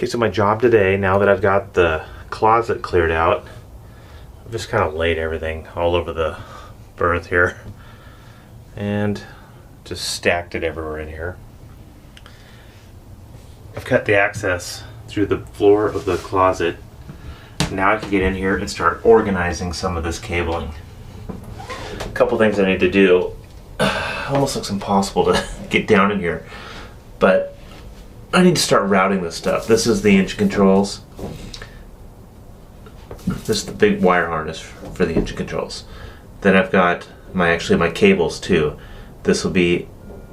Okay, so my job today, now that I've got the closet cleared out, I've just kind of laid everything all over the berth here and just stacked it everywhere in here. I've cut the access through the floor of the closet. Now I can get in here and start organizing some of this cabling. A couple things I need to do. Almost looks impossible to get down in here, but I need to start routing this stuff. This is the engine controls. This is the big wire harness for the engine controls. Then I've got my cables too. This will be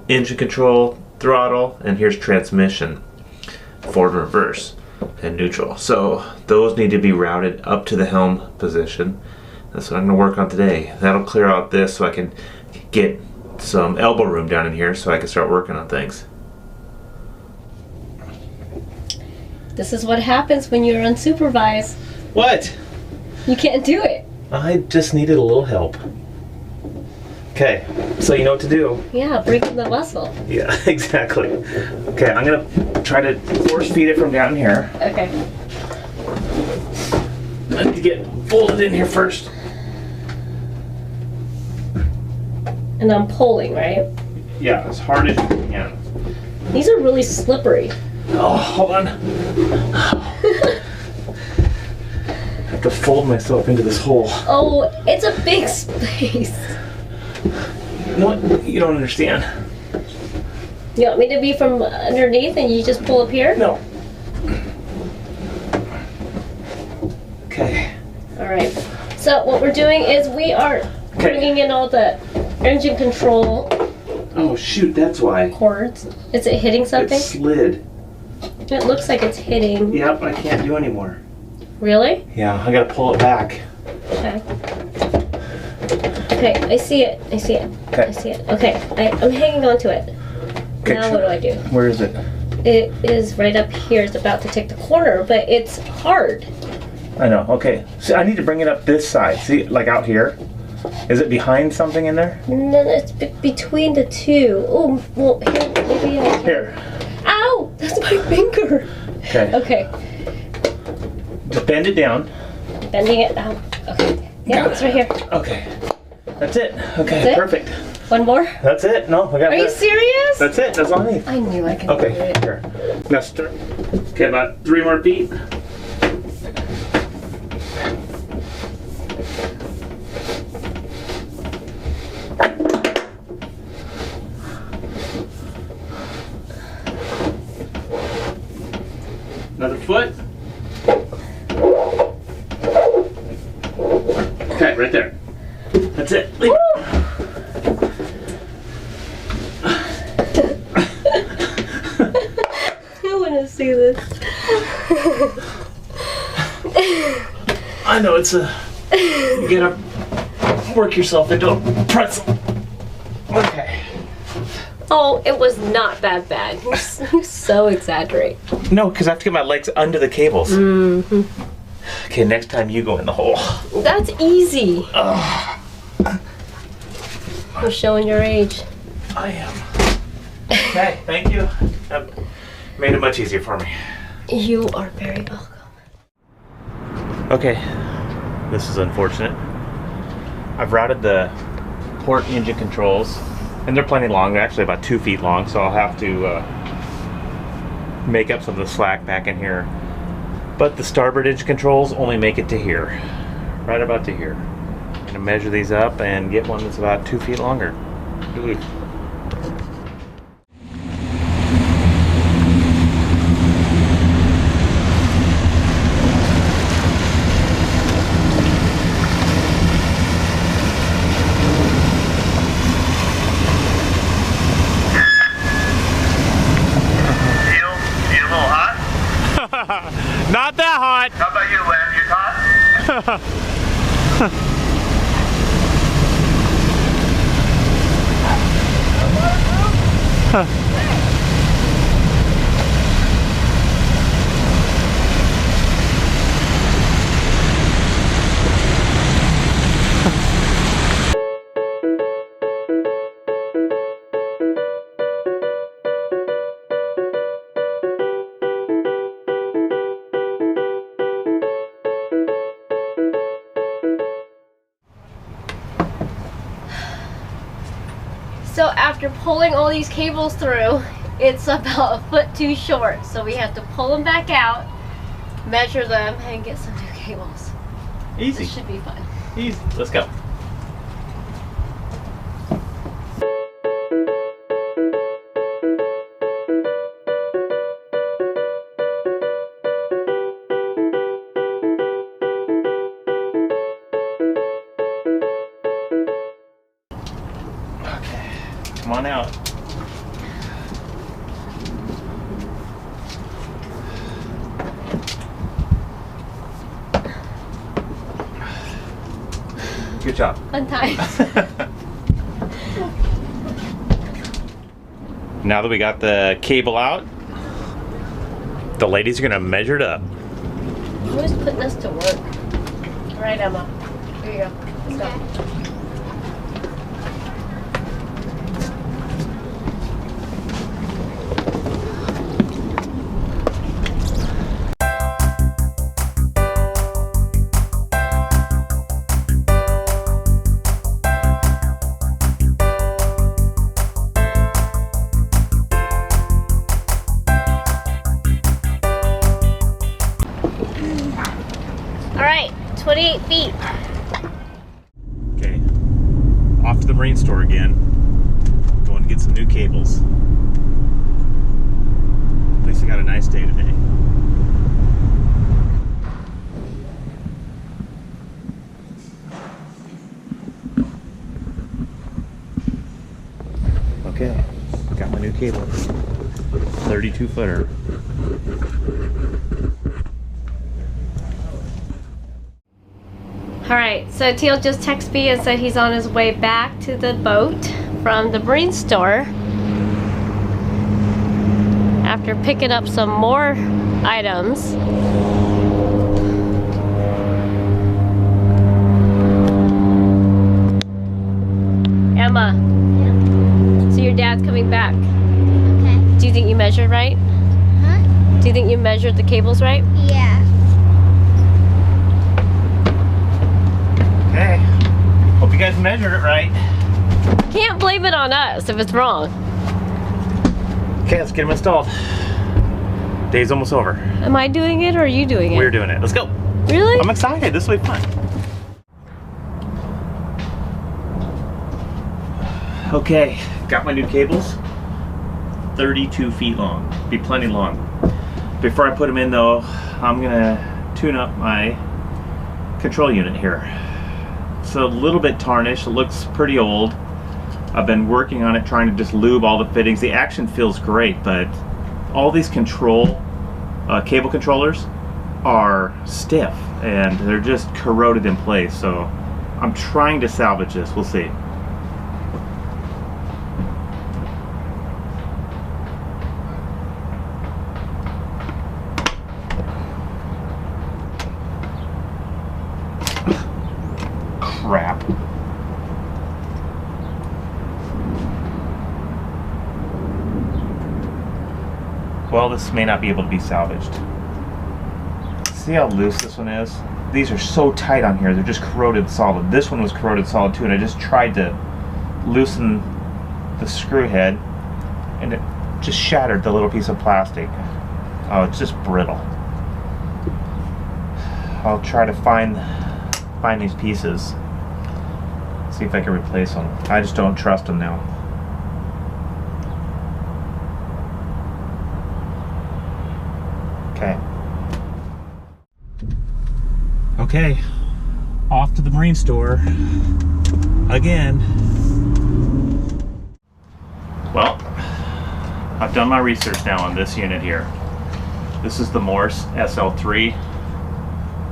engine control, throttle, and here's transmission, forward and reverse, and neutral. So those need to be routed up to the helm position. That's what I'm going to work on today. That'll clear out this so I can get some elbow room down in here so I can start working on things. This is what happens when you're unsupervised. What? You can't do it. I just needed a little help. Okay, so you know what to do. Yeah, breaking the muscle. Yeah, exactly. Okay, I'm gonna try to force feed it from down here. Okay. I need to get folded in here first. And I'm pulling, right? Yeah, as hard as you can. These are really slippery. Oh, hold on. I have to fold myself into this hole. Oh, it's a big space. You know what? You don't understand. You want me to be from underneath and you just pull up here? No. Okay. Alright. So what we're doing is we are bringing in all the engine control. Oh shoot, that's why. Cords. Is it hitting something? It slid. It looks like it's hitting. Yep, I can't do anymore. Really? Yeah, I gotta pull it back. Okay. Okay, I see it. I see it. Okay. I see it. Okay, I'm hanging on to it. Okay, now what do I do? Where is it? It is right up here. It's about to take the corner, but it's hard. I know, okay. So I need to bring it up this side. See, like out here? Is it behind something in there? No, it's between the two. Oh, well, here, maybe I can. Here. Ow! That's my finger. Okay. Okay. Just bend it down. Bending it down. Okay. Yeah, it's right here. Okay. That's it. Okay, That's it? perfect. One more? That's it. No, I got Are you serious? That's it. That's all I need. I knew I could do Okay, it. here. Now start. Okay, about 3 more feet. Another foot. Okay, right there. That's it. Leave. I want to see this. I know it's a. You gotta work yourself into a pretzel. Okay. Oh, it was not that bad. You so exaggerate. No, because I have to get my legs under the cables. Mm-hmm. Okay, next time you go in the hole. That's easy. You're showing your age. I am. Okay, thank you. That made it much easier for me. You are very welcome. Okay, this is unfortunate. I've routed the port engine controls, and they're plenty long. They're actually about 2 feet long, so I'll have to make up some of the slack back in here. But the starboard engine controls only make it to here, right about to here. I'm gonna measure these up and get one that's about 2 feet longer. Ooh. Not that hot. How about you, Len? You hot? So after pulling all these cables through, it's about a foot too short. So we have to pull them back out, measure them, and get some new cables. Easy. This should be fun. Easy. Let's go. Okay, come on out. Good job. Fun times. Now that we got the cable out, the ladies are gonna measure it up. Who's putting us to work? All right, Emma. Here you go. Let's go. All right, 28 feet. Okay, off to the marine store again. Going to get some new cables. At least I got a nice day today. Okay, got my new cable. 32 footer. All right, so Teal just texted me and said he's on his way back to the boat from the marine store after picking up some more items. Emma, so your dad's coming back. Okay. Do you think you measured right? Huh? Do you think you measured the cables right? Yeah. Okay, hope you guys measured it right. Can't blame it on us if it's wrong. Okay, let's get them installed. Day's almost over. Am I doing it or are you doing it? We're doing it. Let's go. Really? I'm excited. This will be fun. Okay, got my new cables. 32 feet long. Be plenty long. Before I put them in though, I'm gonna tune up my control unit here. It's a little bit tarnished. It looks pretty old. I've been working on it, trying to just lube all the fittings. The action feels great, but all these cable controllers are stiff and they're just corroded in place. So I'm trying to salvage this. We'll see. Crap. Well, this may not be able to be salvaged. See how loose this one is? These are so tight on here, they're just corroded solid. This one was corroded solid too, and I just tried to loosen the screw head and it just shattered the little piece of plastic. Oh, it's just brittle. I'll try to find these pieces. See if I can replace them. I just don't trust them now. Okay. Okay. Off to the marine store again. Well, I've done my research now on this unit here. This is the Morse SL3.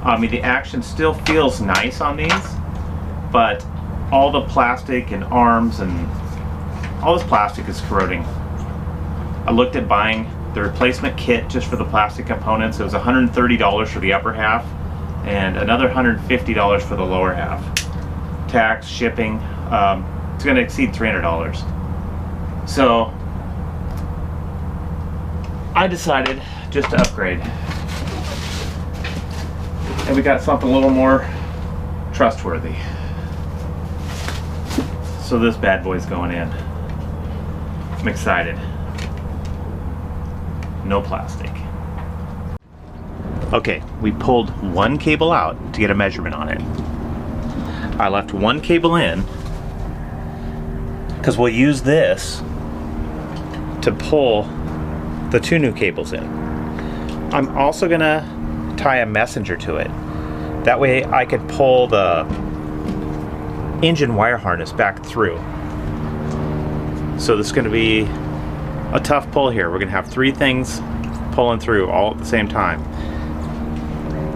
I mean, the action still feels nice on these, but all the plastic and arms and all this plastic is corroding. I looked at buying the replacement kit just for the plastic components. It was $130 for the upper half and another $150 for the lower half. Tax, shipping, it's going to exceed $300. So I decided just to upgrade. And we got something a little more trustworthy. So this bad boy's going in. I'm excited. No plastic. Okay, we pulled one cable out to get a measurement on it. I left one cable in because we'll use this to pull the 2 new cables in. I'm also gonna tie a messenger to it. That way I could pull the engine wire harness back through. So this is gonna be a tough pull here. We're gonna have 3 things pulling through all at the same time.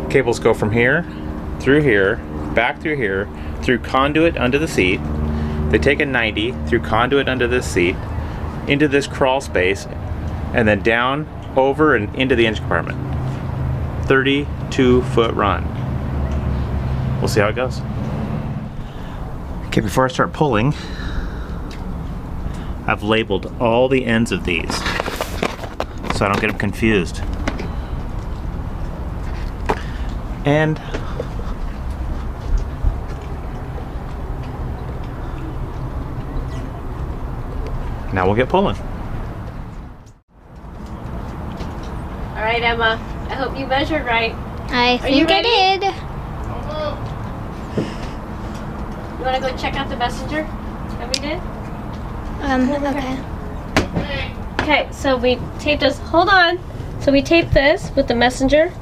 Cables go from here, back through here, through conduit under the seat. They take a 90 through conduit under this seat, into this crawl space, and then down, over, and into the engine compartment. 32-foot run. We'll see how it goes. Okay, before I start pulling, I've labeled all the ends of these so I don't get them confused. And now we'll get pulling. All right, Emma. I hope you measured right. I think I did. You want to go check out the messenger that we did? Okay. Okay, so we taped this. Hold on. So we taped this with the messenger,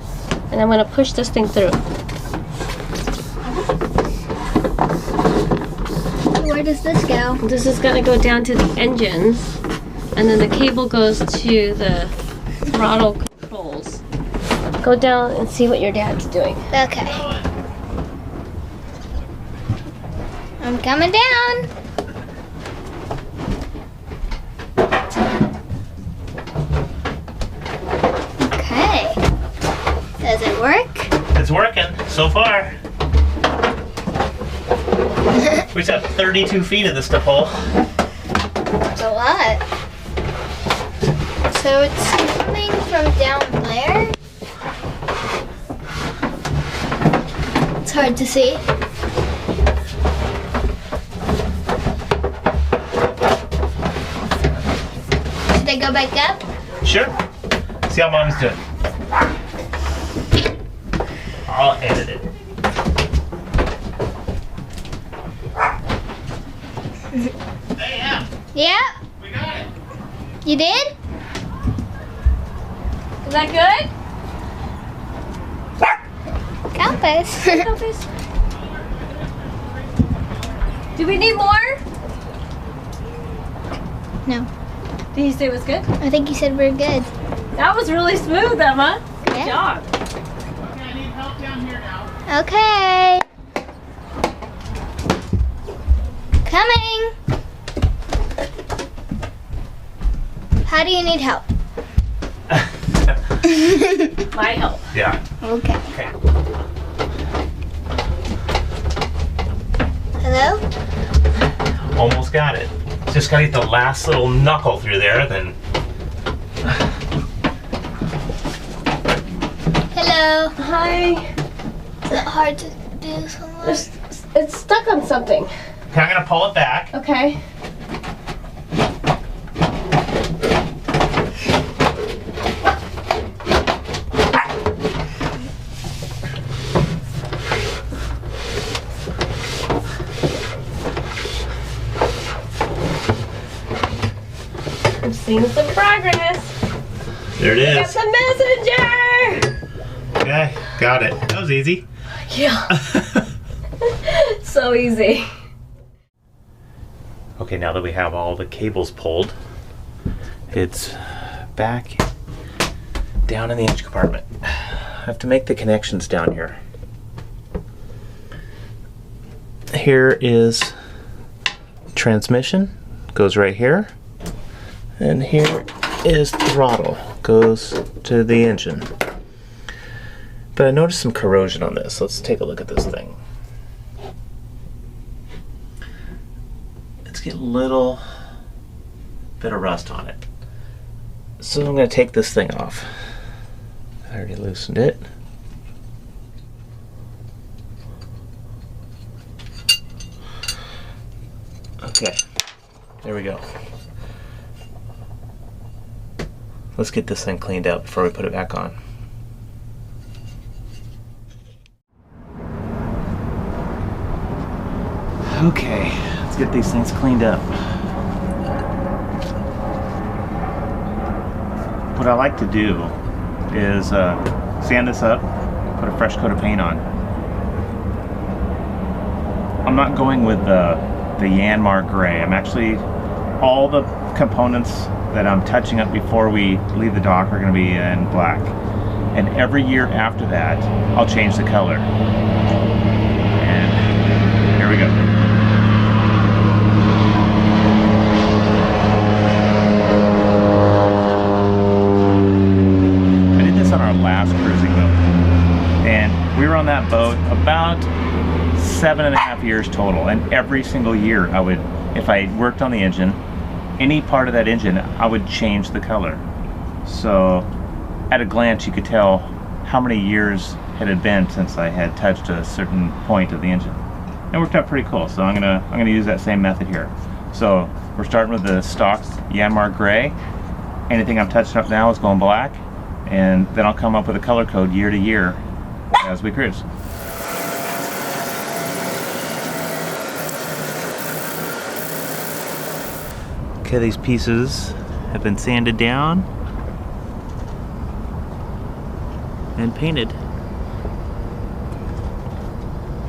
and I'm going to push this thing through. Where does this go? This is going to go down to the engines, and then the cable goes to the throttle controls. Go down and see what your dad's doing. Okay. I'm coming down. Okay. Does it work? It's working so far. We just have 32 feet of this to pull. It's a lot. So it's coming from down there. It's hard to see. Should I go back up? Sure. See how Mom's doing. I'll edit it. Hey, yeah. Yep. We got it. You did? Is that good? Compass. Compass. Do we need more? No. Did you say it was good? I think you said we're good. That was really smooth, Emma. Good Yeah. job. Okay, I need help down here now. Okay. Coming. How do you need help? My help. Yeah. Okay. Okay. Hello? Almost got it. Just gotta get the last little knuckle through there, then. Hello. Hi. Is it hard to do something? It's stuck on something. Okay, I'm gonna pull it back. Okay. I'm seeing some progress. There it Got is. the messenger. Okay, got it. That was easy. Yeah. So easy. Okay, now that we have all the cables pulled, it's back down in the engine compartment. I have to make the connections down here. Here is transmission, goes right here. And here is throttle, goes to the engine. But I noticed some corrosion on this. Let's take a look at this thing. Let's get a little bit of rust on it. So I'm going to take this thing off. I already loosened it. Okay, there we go. let's get this thing cleaned up before we put it back on. Okay, let's get these things cleaned up. What I like to do is sand this up, put a fresh coat of paint on. I'm not going with the Yanmar gray. I'm actually, all the components that I'm touching up before we leave the dock are going to be in black. And every year after that, I'll change the color. And here we go. I did this on our last cruising boat. And we were on that boat about 7.5 years total. And every single year I would, if I worked on the engine, any part of that engine, I would change the color. So at a glance you could tell how many years it had been since I had touched a certain point of the engine. It worked out pretty cool, so I'm gonna use that same method here. So we're starting with the stock Yanmar gray. Anything I'm touching up now is going black, and then I'll come up with a color code year to year as we cruise. Okay, these pieces have been sanded down and painted.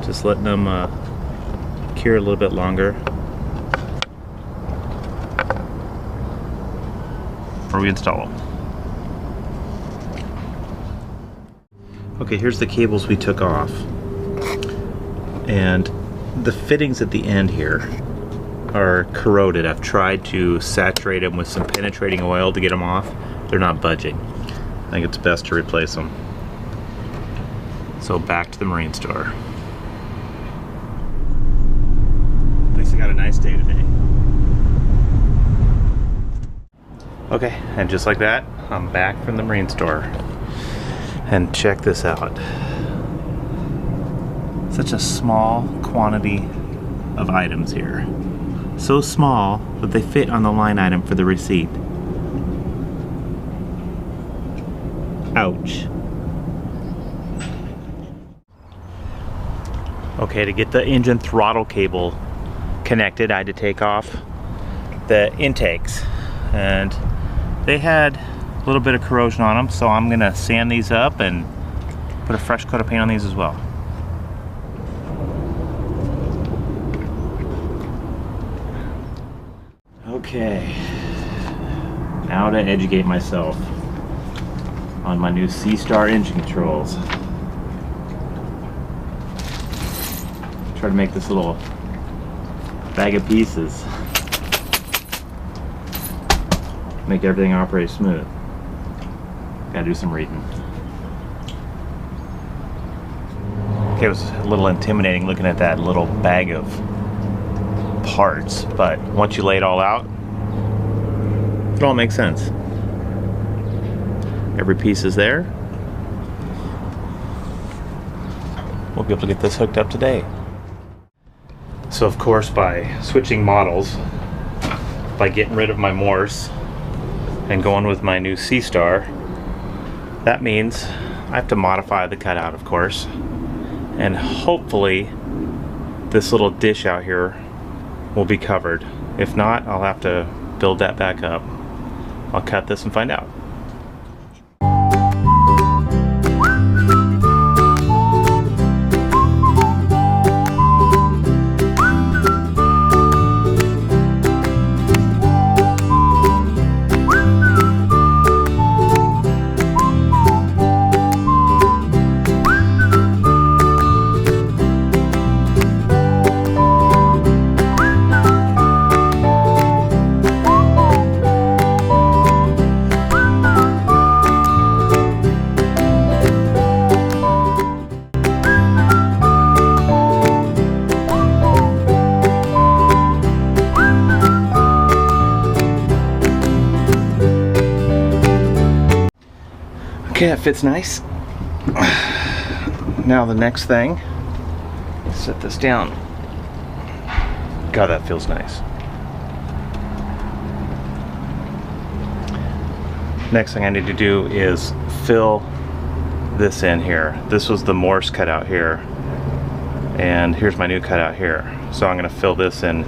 Just letting them cure a little bit longer before we install them. Okay, here's the cables we took off. And the fittings at the end here are corroded. I've tried to saturate them with some penetrating oil to get them off. They're not budging. I think it's best to replace them. So back to the marine store. At least I got a nice day today. Okay, and just like that, I'm back from the marine store. And check this out. Such a small quantity of items here. So small that they fit on the line item for the receipt. Ouch. Okay, to get the engine throttle cable connected, I had to take off the intakes. And they had a little bit of corrosion on them, so I'm gonna sand these up and put a fresh coat of paint on these as well. Okay, now to educate myself on my new Seastar engine controls. Try to make this little bag of pieces make everything operate smooth. Gotta do some reading. Okay, it was a little intimidating looking at that little bag of parts, but once you lay it all out, it all makes sense. Every piece is there. We'll be able to get this hooked up today. So of course, by switching models, by getting rid of my Morse and going with my new Seastar, that means I have to modify the cutout, of course, and hopefully this little dish out here will be covered. If not, I'll have to build that back up. I'll cut this and find out. Okay, that fits nice. Now the next thing, set this down. God, that feels nice. Next thing I need to do is fill this in here. This was the Morse cutout here, and here's my new cutout here. So I'm going to fill this in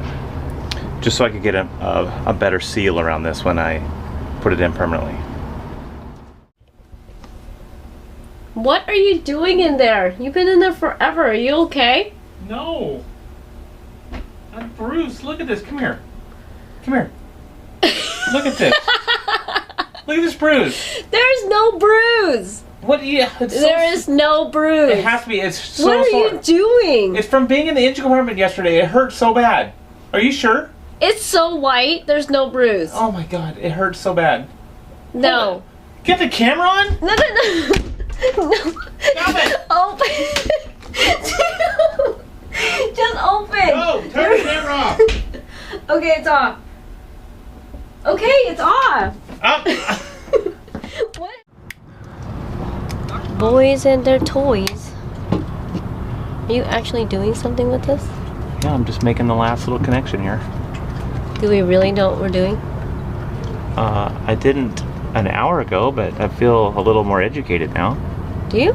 just so I could get a better seal around this when I put it in permanently. What are you doing in there? You've been in there forever. Are you okay? No. I'm bruised. Look at this. Come here. Come here. Look at this. Look at this bruise. There's no bruise. What? Yeah. There is no bruise. It has to be. It's so What are sore. you doing? It's from being in the engine compartment yesterday. It hurt so bad. Are you sure? It's so white. There's no bruise. Oh my god. It hurts so bad. No. Get the camera on? No, no, no. No. Stop it. Open. Just open. No. Turn the camera off. Okay, it's off. Okay, it's off. What? Boys and their toys. Are you actually doing something with this? Yeah, I'm just making the last little connection here. Do we really know what we're doing? I didn't an hour ago, but I feel a little more educated now. Do you?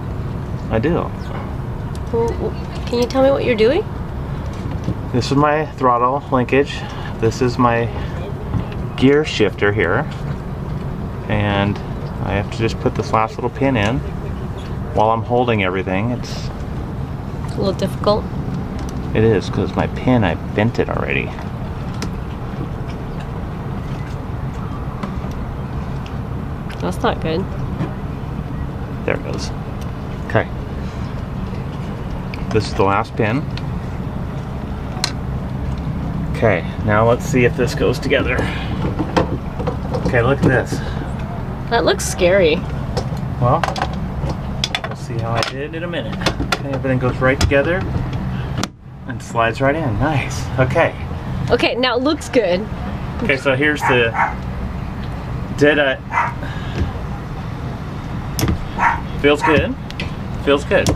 I do. Well, can you tell me what you're doing? This is my throttle linkage. This is my gear shifter here. And I have to just put this last little pin in while I'm holding everything. It's a little difficult. It is, because my pin, I bent it already. That's not good. There it goes. Okay. This is the last pin. Okay, now let's see if this goes together. Okay, look at this. That looks scary. Well, we'll see how I did in a minute. Okay, everything goes right together and slides right in. Nice. Okay. Okay, now it looks good. Okay, so here's the dead feels good. Feels good.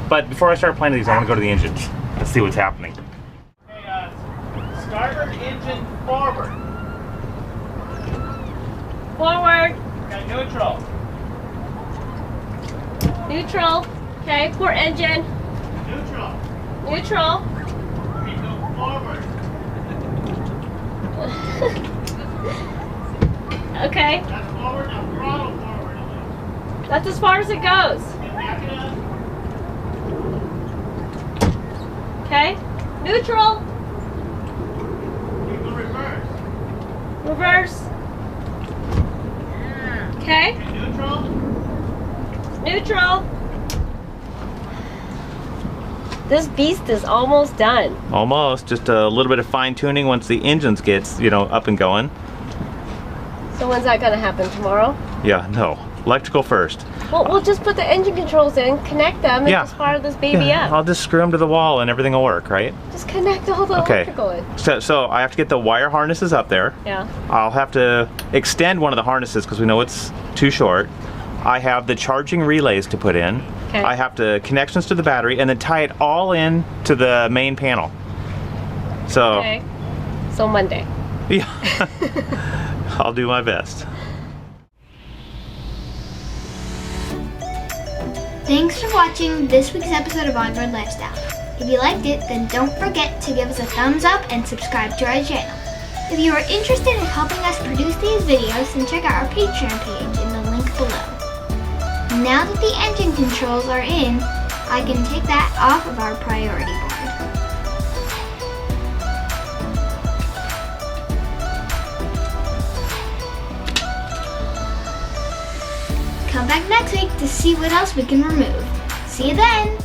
But before I start playing these, I want to go to the engines. Let's see what's happening. Okay, starboard engine forward. Forward. Okay, neutral. Neutral. Okay, port engine. Neutral. Neutral. Okay, go forward. Okay. That's forward, now throttle forward. That's as far as it goes. Back it up. Okay. Neutral. You go reverse. Reverse. Okay. Okay, neutral. Neutral. This beast is almost done. Almost. Just a little bit of fine tuning once the engines gets, up and going. So when's that gonna happen? Tomorrow? Yeah, no. Electrical first. Well, we'll just put the engine controls in, connect them, and just fire this baby up. I'll just screw them to the wall and everything will work, right? Just connect all the electrical in. So I have to get the wire harnesses up there. Yeah. I'll have to extend one of the harnesses because we know it's too short. I have the charging relays to put in. Okay. I have to connections to the battery and then tie it all in to the main panel. So. Okay. So Monday. Yeah. I'll do my best. Thanks for watching this week's episode of Onboard Lifestyle. If you liked it, then don't forget to give us a thumbs up and subscribe to our channel. If you are interested in helping us produce these videos, then check out our Patreon page in the link below. Now that the engine controls are in, I can take that off of our priority board. Come back next week to see what else we can remove. See you then!